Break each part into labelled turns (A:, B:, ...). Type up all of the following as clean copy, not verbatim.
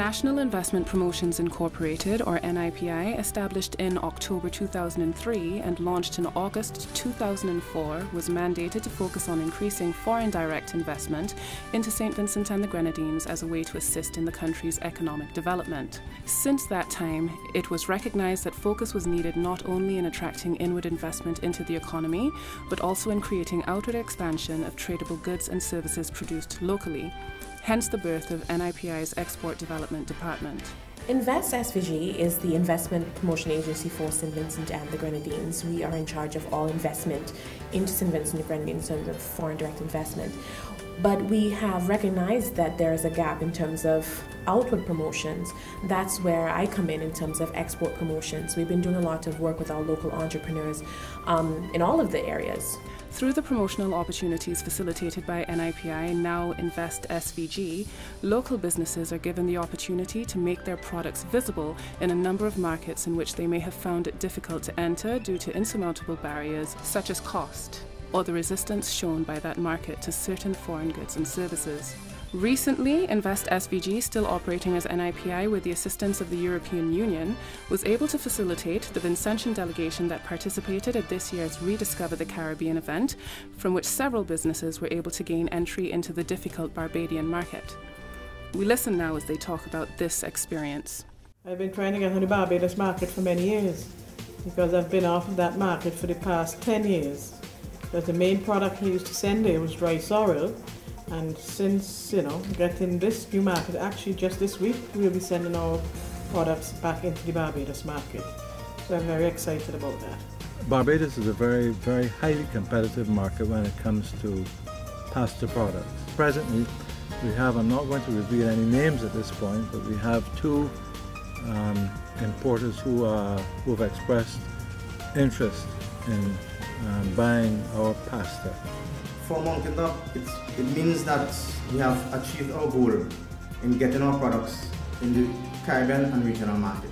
A: National Investment Promotions Incorporated, or NIPI, established in October 2003 and launched in August 2004, was mandated to focus on increasing foreign direct investment into St. Vincent and the Grenadines as a way to assist in the country's economic development. Since that time, it was recognized that focus was needed not only in attracting inward investment into the economy, but also in creating outward expansion of tradable goods and services produced locally. Hence the birth of NIPI's Export Development Department.
B: Invest SVG is the investment promotion agency for St. Vincent and the Grenadines. We are in charge of all investment into St. Vincent and the Grenadines in terms of foreign direct investment. But we have recognized that there is a gap in terms of outward promotions. That's where I come in terms of export promotions. We've been doing a lot of work with our local entrepreneurs in all of the areas.
A: Through the promotional opportunities facilitated by NIPI, now Invest SVG, local businesses are given the opportunity to make their products visible in a number of markets in which they may have found it difficult to enter due to insurmountable barriers such as cost, or the resistance shown by that market to certain foreign goods and services. Recently, Invest SVG, still operating as NIPI with the assistance of the European Union, was able to facilitate the Vincentian delegation that participated at this year's Rediscover the Caribbean event, from which several businesses were able to gain entry into the difficult Barbadian market. We listen now as they talk about this experience.
C: I've been trying to get on the Barbados market for many years because I've been off of that market for the past 10 years. Because the main product we used to send there was dry sorrel. And since, getting this new market, actually just this week, we'll be sending our products back into the Barbados market. So I'm very excited about that.
D: Barbados is a very, very highly competitive market when it comes to pasta products. Presently, we have, I'm not going to reveal any names at this point, but we have two importers who have expressed interest in buying our pasta.
E: For Mountaintop, it means that we have achieved our goal in getting our products in the Caribbean and regional market.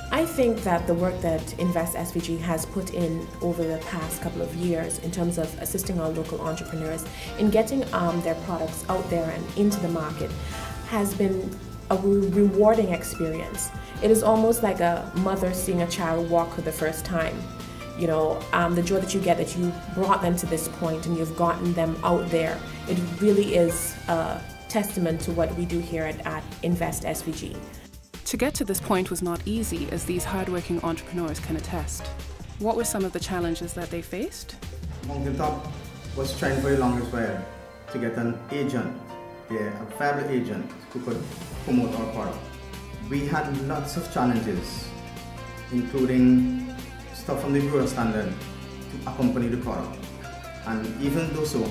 B: I think that the work that Invest SVG has put in over the past couple of years in terms of assisting our local entrepreneurs in getting their products out there and into the market has been a rewarding experience. It is almost like a mother seeing a child walk for the first time. The joy that you get that you brought them to this point and you've gotten them out there. It really is a testament to what we do here at Invest SVG.
A: To get to this point was not easy, as these hardworking entrepreneurs can attest. What were some of the challenges that they faced?
E: Mountaintop was trying for the longest while to get an agent, a viable agent who could promote our product. We had lots of challenges, including stuff from the Bureau standard to accompany the product. And even though so,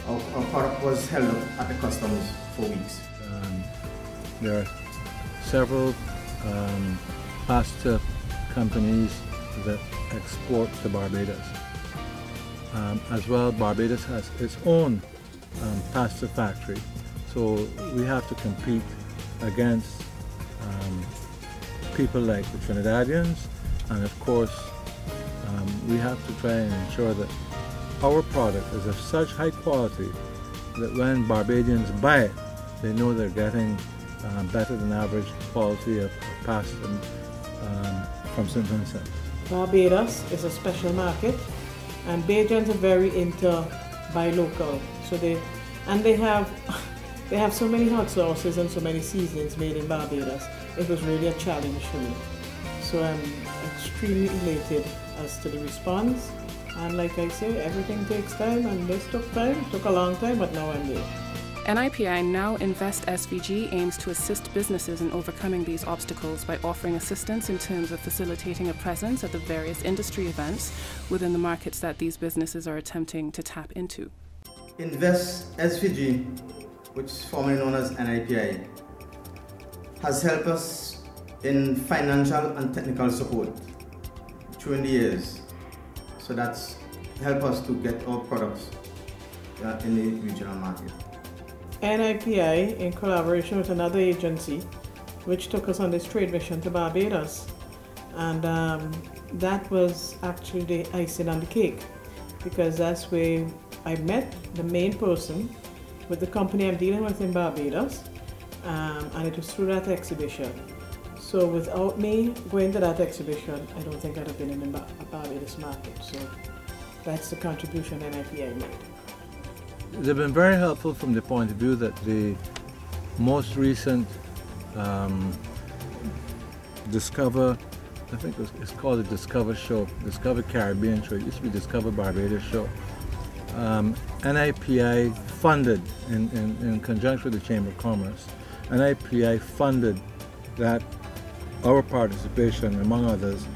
E: our product was held up at the customs for weeks.
D: There are several pasta companies that export to Barbados. As well, Barbados has its own pasta factory, so we have to compete against people like the Trinidadians, and of course we have to try and ensure that our product is of such high quality that when Barbadians buy it, they know they're getting better than average quality of pasta from St. Vincent.
C: Barbados is a special market, and Bajans are very into buy local. So they have so many hot sauces and so many seasonings made in Barbados. It was really a challenge for me. So I'm extremely elated as to the response. And like I say, everything takes time, and this took time. It took a long time, but now I'm there.
A: NIPI, now Invest SVG, aims to assist businesses in overcoming these obstacles by offering assistance in terms of facilitating a presence at the various industry events within the markets that these businesses are attempting to tap into.
E: Invest SVG, which is formerly known as NIPI, has helped us in financial and technical support during the years. So that's helped us to get our products in the regional market.
C: NIPI, in collaboration with another agency, which took us on this trade mission to Barbados. And that was actually the icing on the cake, because that's where I met the main person with the company I'm dealing with in Barbados. and it was through that exhibition. So without me going to that exhibition, I don't think I'd have been in the Barbados market. So that's the contribution NIPI made.
D: They've been very helpful from the point of view that the most recent Discover, I think it's called the Discover Show, Discover Caribbean Show, it used to be Discover Barbados Show. NIPI funded, in conjunction with the Chamber of Commerce, NIPI funded that, our participation, among others,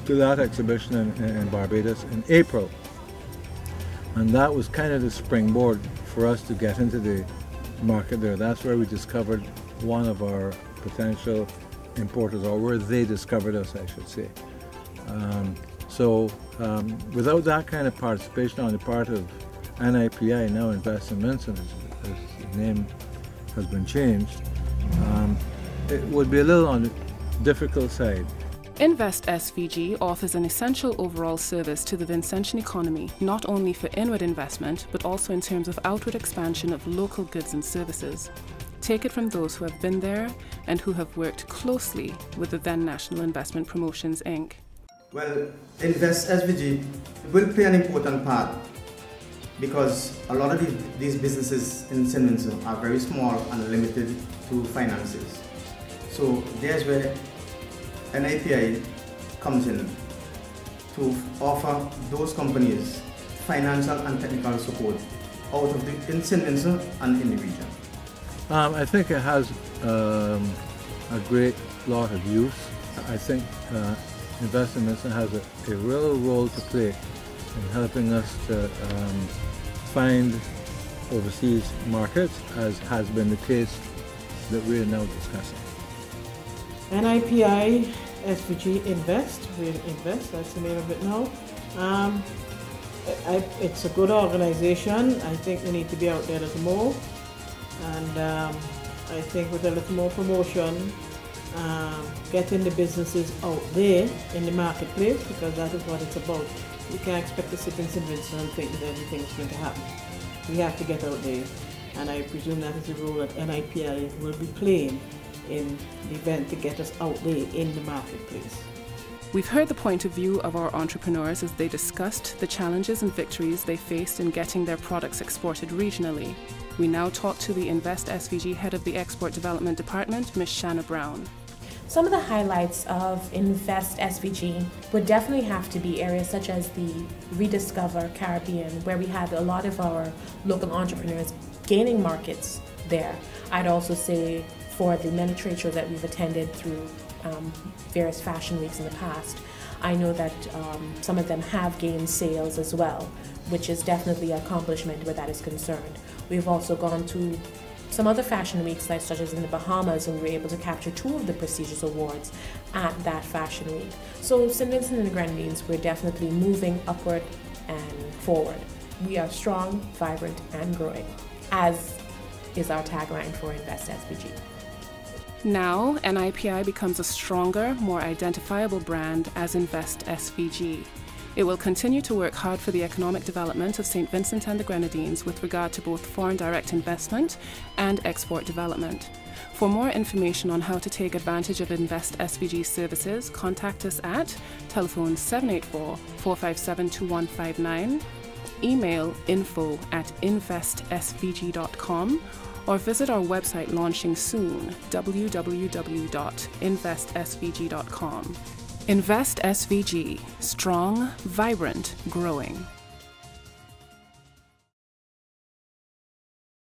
D: to that exhibition in Barbados in April. And that was kind of the springboard for us to get into the market there. That's where we discovered one of our potential importers, or where they discovered us, I should say. Without that kind of participation on the part of NIPI, now Invest in Vincent, as the name has been changed, it would be a little on the difficult side.
A: Invest SVG offers an essential overall service to the Vincentian economy, not only for inward investment, but also in terms of outward expansion of local goods and services. Take it from those who have been there and who have worked closely with the then National Investment Promotions, Inc.
E: Well, Invest SVG will play an important part because a lot of these businesses in St. Vincent are very small and limited to finances. So there's where NIPI comes in to offer those companies financial and technical support in St. Vincent and in the region.
D: I think it has a great lot of use. I think Invest in Vincent has a real role to play in helping us to find overseas markets, as has been the case that we are now discussing.
C: NIPI SVG Invest, that's the name of it now. It's a good organization. I think they need to be out there a little more. And I think with a little more promotion, getting the businesses out there in the marketplace, because that is what it's about. We can't expect to sit in St. Vincent and think that everything's going to happen. We have to get out there, and I presume that is the role that NIPI will be playing in the event to get us out there in the marketplace.
A: We've heard the point of view of our entrepreneurs as they discussed the challenges and victories they faced in getting their products exported regionally. We now talk to the Invest SVG head of the Export Development Department, Ms. Shanna Brown.
B: Some of the highlights of Invest SVG would definitely have to be areas such as the Rediscover Caribbean, where we had a lot of our local entrepreneurs gaining markets there. I'd also say for the many trade shows that we've attended through various fashion weeks in the past, I know that some of them have gained sales as well, which is definitely an accomplishment where that is concerned. We've also gone to some other fashion weeks, such as in the Bahamas, and we were able to capture 2 of the prestigious awards at that fashion week. So St. Vincent and the Grenadines, we're definitely moving upward and forward. We are strong, vibrant, and growing, as is our tagline for Invest SVG.
A: Now, NIPI becomes a stronger, more identifiable brand as Invest SVG. It will continue to work hard for the economic development of St. Vincent and the Grenadines with regard to both foreign direct investment and export development. For more information on how to take advantage of Invest SVG services, contact us at telephone 784-457-2159, email info@investsvg.com, or visit our website launching soon, www.investsvg.com. Invest SVG, strong, vibrant, growing.